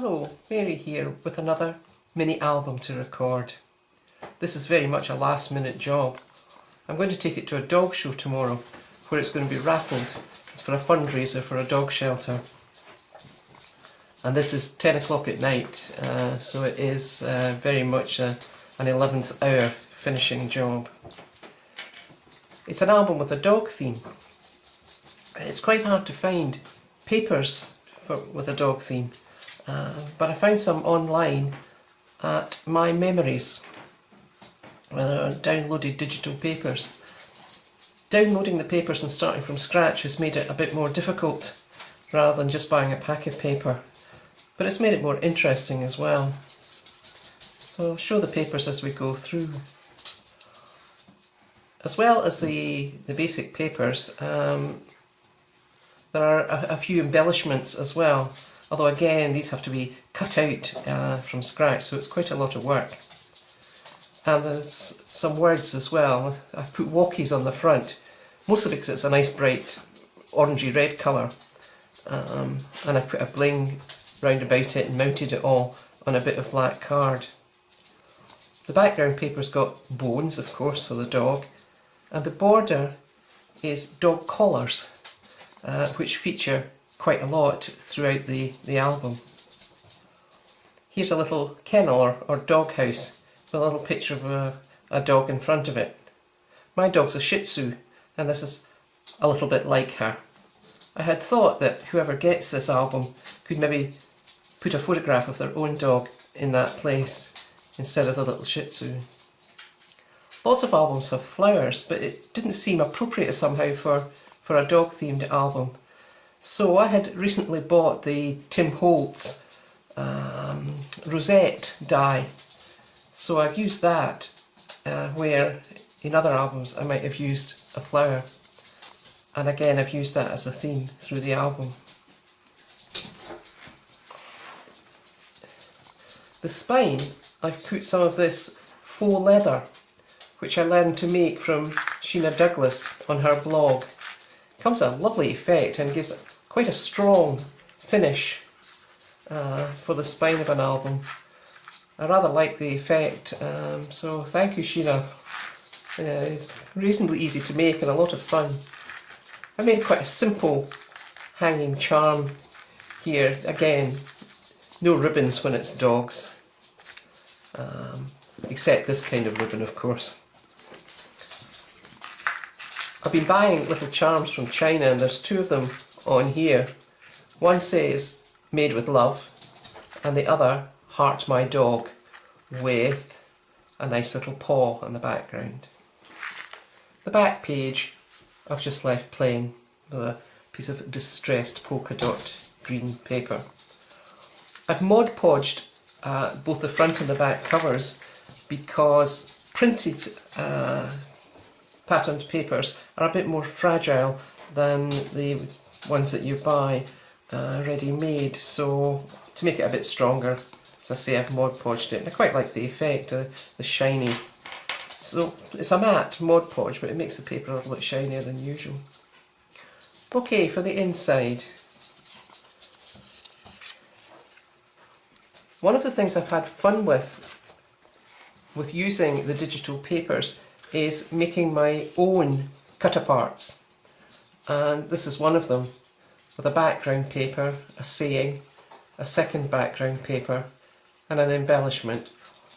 Hello, Mary here with another mini album to record. This is very much a last minute job. I'm going to take it to a dog show tomorrow where it's going to be raffled. It's for a fundraiser for a dog shelter. And this is 10 o'clock at night, so it is very much an 11th hour finishing job. It's an album with a dog theme. It's quite hard to find papers with a dog theme. But I found some online at My Memories, where there are downloaded digital papers. Downloading the papers and starting from scratch has made it a bit more difficult rather than just buying a pack of paper, but it's made it more interesting as well. So I'll show the papers as we go through. As well as the basic papers, there are a few embellishments as well. Although again, these have to be cut out from scratch, so it's quite a lot of work. And there's some words as well. I've put walkies on the front, mostly because it's a nice bright orangey red colour. And I've put a bling round about it and mounted it all on a bit of black card. The background paper's got bones, of course, for the dog. And the border is dog collars, which feature quite a lot throughout the album. Here's a little kennel or dog house with a little picture of a dog in front of it. My dog's a Shih Tzu, and this is a little bit like her. I had thought that whoever gets this album could maybe put a photograph of their own dog in that place instead of the little Shih Tzu. Lots of albums have flowers, but it didn't seem appropriate somehow for a dog themed album. So I had recently bought the Tim Holtz rosette die, so I've used that where in other albums I might have used a flower, and again I've used that as a theme through the album. The spine, I've put some of this faux leather which I learned to make from Sheena Douglas on her blog. It comes a lovely effect and gives quite a strong finish for the spine of an album. I rather like the effect, so thank you, Sheena. It's reasonably easy to make and a lot of fun. I made quite a simple hanging charm here. Again, no ribbons when it's dogs, except this kind of ribbon, of course. I've been buying little charms from China, and there's two of them on here. One says made with love, and the other heart my dog, with a nice little paw on the background. The back page I've just left plain with a piece of distressed polka dot green paper. I've Mod Podged both the front and the back covers because printed patterned papers are a bit more fragile than the ones that you buy ready-made, so to make it a bit stronger, as I say, I've Mod Podged it, and I quite like the effect, the shiny. So it's a matte Mod Podge, but it makes the paper a little bit shinier than usual. Okay, for the inside. One of the things I've had fun with using the digital papers is making my own cut-aparts, and this is one of them, with a background paper, a saying, a second background paper and an embellishment,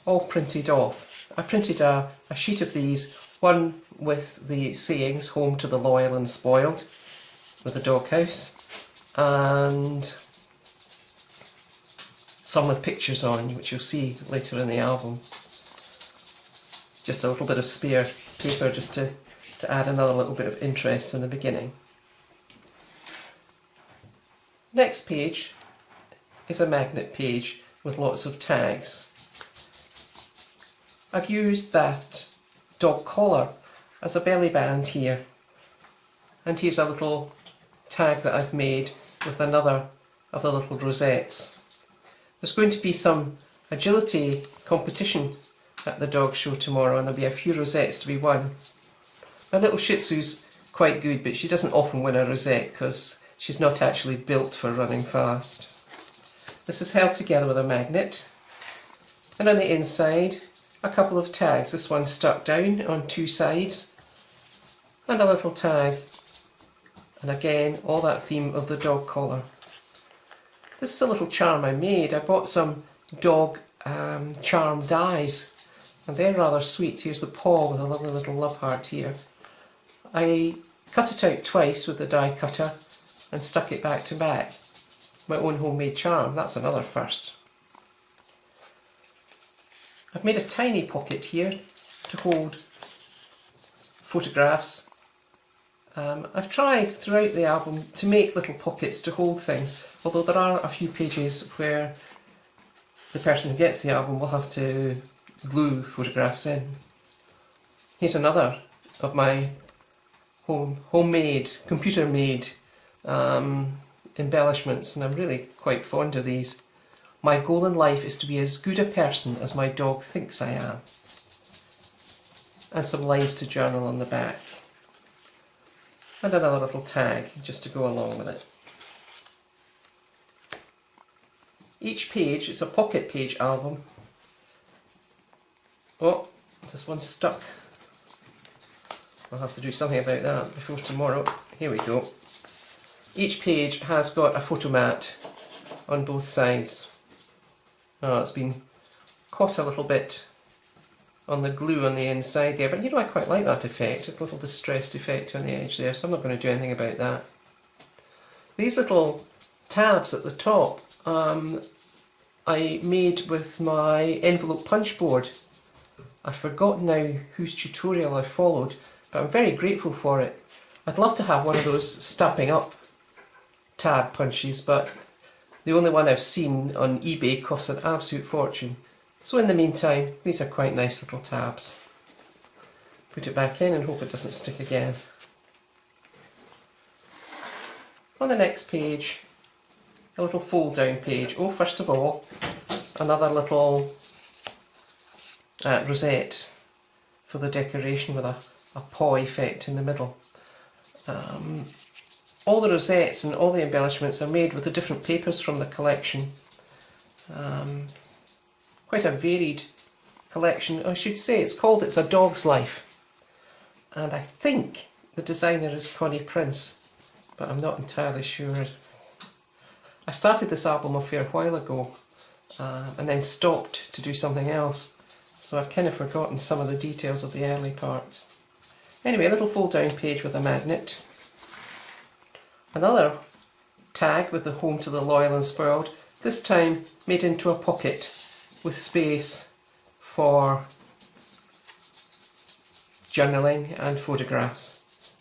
all printed off. I printed a sheet of these, one with the sayings, home to the loyal and spoiled, with the doghouse, and some with pictures on, which you'll see later in the album. Just a little bit of spare paper just to add another little bit of interest in the beginning. Next page is a magnet page with lots of tags. I've used that dog collar as a belly band here, and here's a little tag that I've made with another of the little rosettes. There's going to be some agility competition at the dog show tomorrow, and there'll be a few rosettes to be won. My little Shih Tzu's quite good, but she doesn't often win a rosette because she's not actually built for running fast. This is held together with a magnet, and on the inside a couple of tags. This one's stuck down on two sides, and a little tag, and again all that theme of the dog collar. This is a little charm I made. I bought some dog charm dies, and they're rather sweet. Here's the paw with a lovely little love heart here. I cut it out twice with the die cutter and stuck it back to back. My own homemade charm, that's another first. I've made a tiny pocket here to hold photographs. I've tried throughout the album to make little pockets to hold things, although there are a few pages where the person who gets the album will have to glue photographs in. Here's another of my homemade, computer-made embellishments, and I'm really quite fond of these. My goal in life is to be as good a person as my dog thinks I am. And some lines to journal on the back. And another little tag just to go along with it. Each page, it's a pocket page album. Oh, this one's stuck. I'll have to do something about that before tomorrow. Here we go. Each page has got a photo mat on both sides. Oh, it's been caught a little bit on the glue on the inside there, but you know, I quite like that effect, just a little distressed effect on the edge there, so I'm not going to do anything about that. These little tabs at the top I made with my envelope punch board. I've forgotten now whose tutorial I followed, but I'm very grateful for it. I'd love to have one of those stamping up tab punches, but the only one I've seen on eBay costs an absolute fortune. So in the meantime, these are quite nice little tabs. Put it back in and hope it doesn't stick again. On the next page, a little fold down page. Oh, first of all, another little rosette for the decoration with a paw effect in the middle. All the rosettes and all the embellishments are made with the different papers from the collection. Quite a varied collection. I should say it's a Dog's Life, and I think the designer is Connie Prince, but I'm not entirely sure. I started this album a fair while ago and then stopped to do something else, so I've kind of forgotten some of the details of the early part. Anyway, a little fold down page with a magnet. Another tag with the home to the loyal and spoiled, this time made into a pocket with space for journaling and photographs.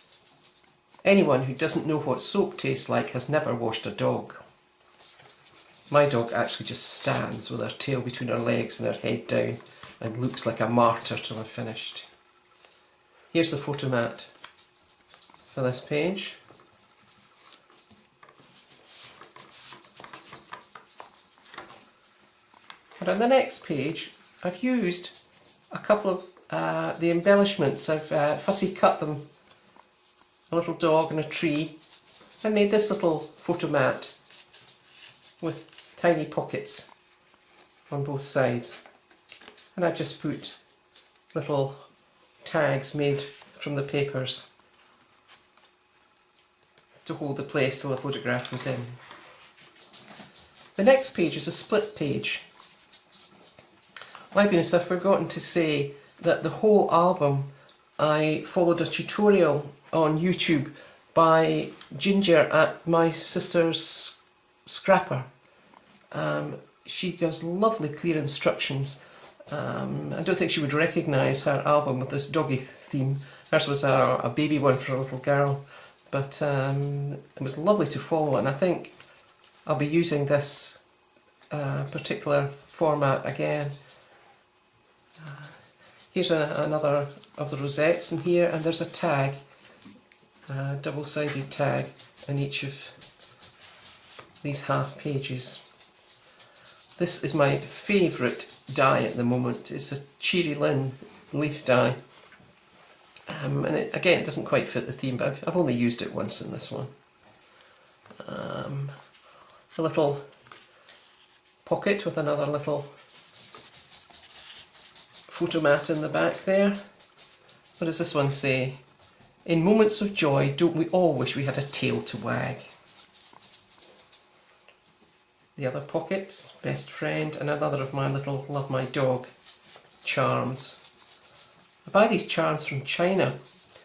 Anyone who doesn't know what soap tastes like has never washed a dog. My dog actually just stands with her tail between her legs and her head down and looks like a martyr till I've finished. Here's the photo mat for this page. And on the next page, I've used a couple of the embellishments. I've fussy cut them, a little dog and a tree, and made this little photo mat with tiny pockets on both sides. And I've just put little tags made from the papers to hold the place till the photograph goes in. The next page is a split page. My goodness, I've forgotten to say that the whole album I followed a tutorial on YouTube by Ginger at my sister's Scrapper. She gives lovely clear instructions. I don't think she would recognise her album with this doggy theme. Hers was a baby one for a little girl, but it was lovely to follow, and I think I'll be using this particular format again. Here's another of the rosettes in here, and there's a tag, a double-sided tag in each of these half pages. This is my favourite die at the moment. It's a Cherry Lynn leaf die, and it doesn't quite fit the theme, but I've only used it once in this one. A little pocket with another little photo mat in the back there. What does this one say? In moments of joy, don't we all wish we had a tail to wag? The other pockets, best friend, and another of my little love my dog charms. I buy these charms from China.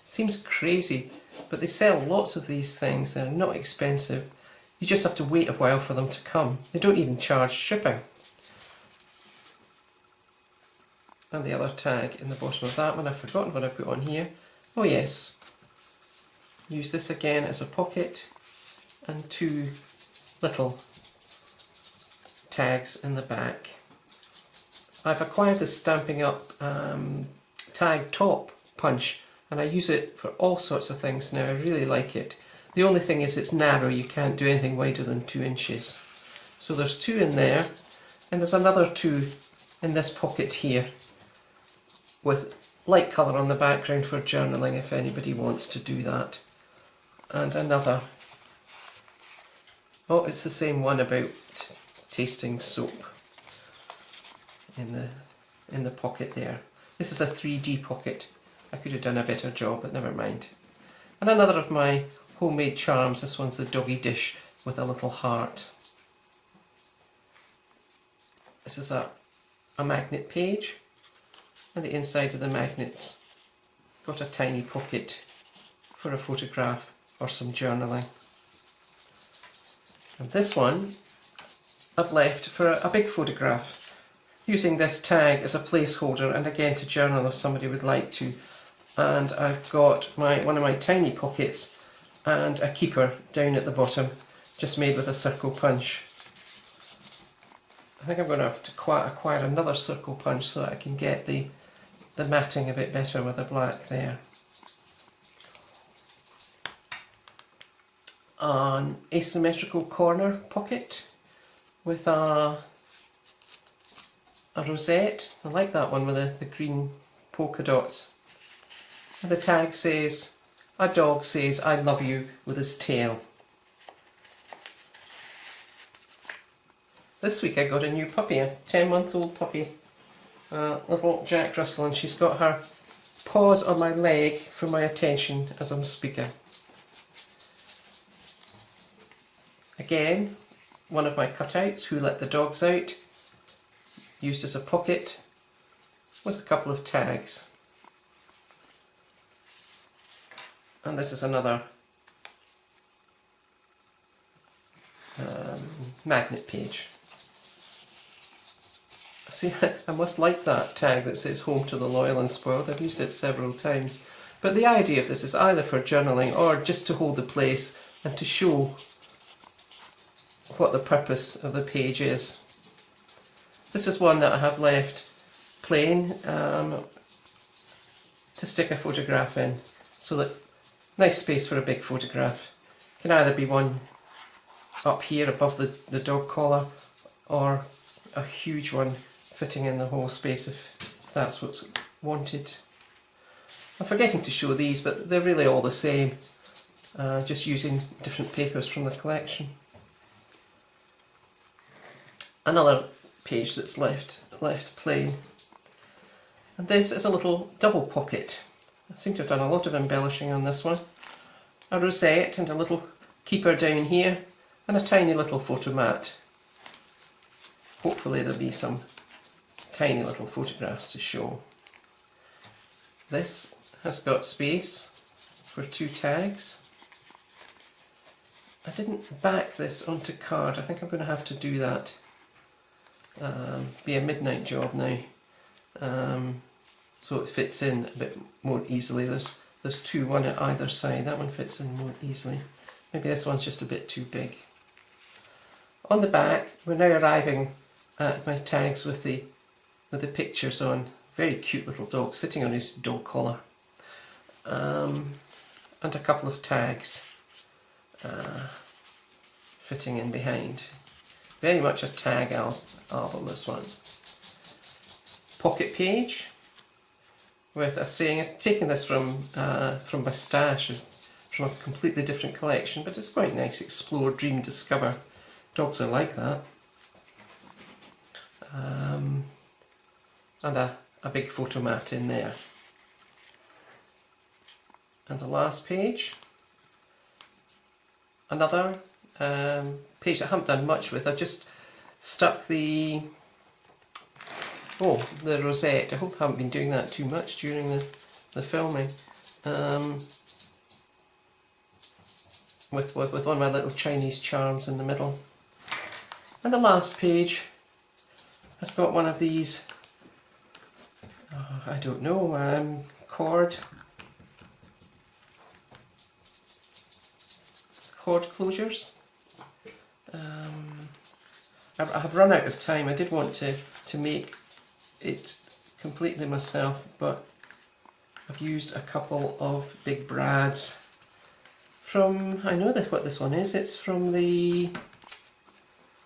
Seems crazy, but they sell lots of these things. They're not expensive. You just have to wait a while for them to come. They don't even charge shipping. And the other tag in the bottom of that one, I've forgotten what I put on here. Oh yes, use this again as a pocket, and two little tags in the back. I've acquired this Stampin' Up tag top punch, and I use it for all sorts of things now. I really like it. The only thing is it's narrow, you can't do anything wider than 2 inches. So there's 2 in there, and there's another 2 in this pocket here, with light colour on the background for journaling if anybody wants to do that. And another, oh, it's the same one about tasting soap in the pocket there. This is a 3D pocket. I could have done a better job, but never mind. And another of my homemade charms. This one's the doggy dish with a little heart. This is a magnet page, and the inside of the magnet's got a tiny pocket for a photograph or some journaling. And this one I've left for a big photograph, using this tag as a placeholder and again to journal if somebody would like to. And I've got one of my tiny pockets and a keeper down at the bottom, just made with a circle punch. I think I'm going to have to acquire another circle punch so that I can get the matting a bit better with the black there. An asymmetrical corner pocket with a rosette. I like that one with the green polka dots. And the tag says, a dog says I love you with his tail. This week I got a new puppy, a 10-month-old puppy, little Jack Russell, and she's got her paws on my leg for my attention as I'm speaking. Again, one of my cutouts, Who Let the Dogs Out, used as a pocket with a couple of tags. And this is another magnet page. See, I must like that tag that says Home to the Loyal and Spoiled. I've used it several times. But the idea of this is either for journaling or just to hold the place and to show what the purpose of the page is. This is one that I have left plain to stick a photograph in, so that nice space for a big photograph. Can either be one up here above the dog collar, or a huge one fitting in the whole space if that's what's wanted. I'm forgetting to show these, but they're really all the same, just using different papers from the collection. Another page that's left plain. And this is a little double pocket. I seem to have done a lot of embellishing on this one. A rosette and a little keeper down here, and a tiny little photo mat. Hopefully there'll be some tiny little photographs to show. This has got space for 2 tags. I didn't back this onto card. I think I'm going to have to do that. Be a midnight job now, so it fits in a bit more easily. There's 2, one at either side. That one fits in more easily. Maybe this one's just a bit too big. On the back, we're now arriving at my tags with the pictures on. Very cute little dog sitting on his dog collar, and a couple of tags fitting in behind. Very much a tag album, this one. Pocket page with a saying. I've taken this from my stash, from a completely different collection, but it's quite nice. Explore, dream, discover. Dogs are like that. and a big photo mat in there. And the last page, another page that I haven't done much with. I've just stuck the rosette. I hope I haven't been doing that too much during the filming. With one of my little Chinese charms in the middle. And the last page has got one of these, I don't know, cord closures. I have run out of time. I did want to make it completely myself, but I've used a couple of big brads from, I know what this one is, it's from the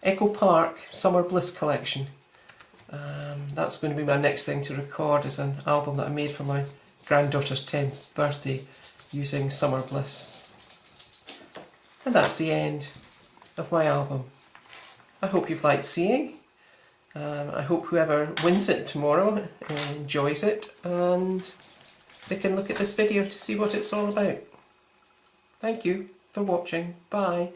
Echo Park Summer Bliss collection. That's going to be my next thing to record, is an album that I made for my granddaughter's 10th birthday using Summer Bliss. And that's the end of my album. I hope you've liked seeing. I hope whoever wins it tomorrow enjoys it, and they can look at this video to see what it's all about. Thank you for watching. Bye.